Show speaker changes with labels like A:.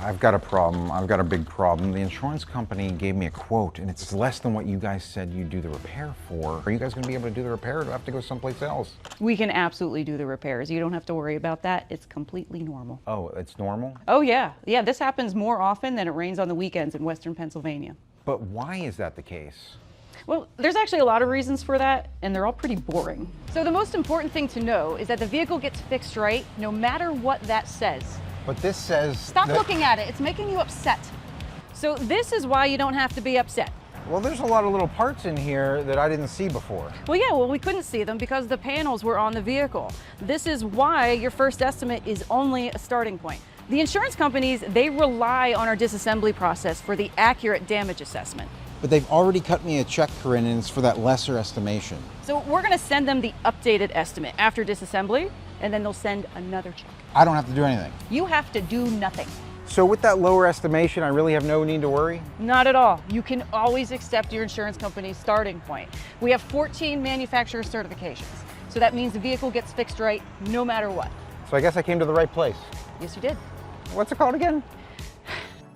A: I've got a problem. I've got a big problem. The insurance company gave me a quote, and it's less than what you guys said you'd do the repair for. Are you guys going to be able to do the repair, or do I have to go someplace else?
B: We can absolutely do the repairs. You don't have to worry about that. It's completely normal.
A: Oh, it's normal?
B: Oh, yeah. Yeah, this happens more often than it rains on the weekends in Western Pennsylvania.
A: But why is that the case?
B: Well, there's actually a lot of reasons for that, and they're all pretty boring. So the most important thing to know is that the vehicle gets fixed right, no matter what that says.
A: But this says...
B: Stop looking at it. It's making you upset. So this is why you don't have to be upset.
A: Well, there's a lot of little parts in here that I didn't see before.
B: Well, yeah, we couldn't see them because the panels were on the vehicle. This is why your first estimate is only a starting point. The insurance companies, they rely on our disassembly process for the accurate damage assessment.
A: But they've already cut me a check, Corinne, and it's for that lesser estimation.
B: So we're gonna send them the updated estimate after disassembly, and then they'll send another check.
A: I don't have to do anything.
B: You have to do nothing.
A: So with that lower estimation, I really have no need to worry?
B: Not at all. You can always accept your insurance company's starting point. We have 14 manufacturer certifications. So that means the vehicle gets fixed right no matter what.
A: So I guess I came to the right place.
B: Yes, you did.
A: What's it called again?